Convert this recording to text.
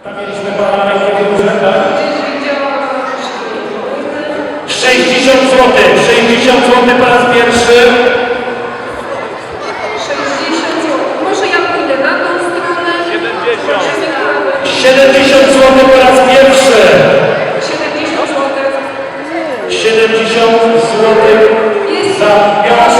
Tam mieliśmy pana na jakiego urzęda? 60 zł. 60 zł po raz pierwszy. 60 zł. Może ja pójdę na tą stronę. 70 zł po raz pierwszy. 70 zł. 70 zł za piątkę.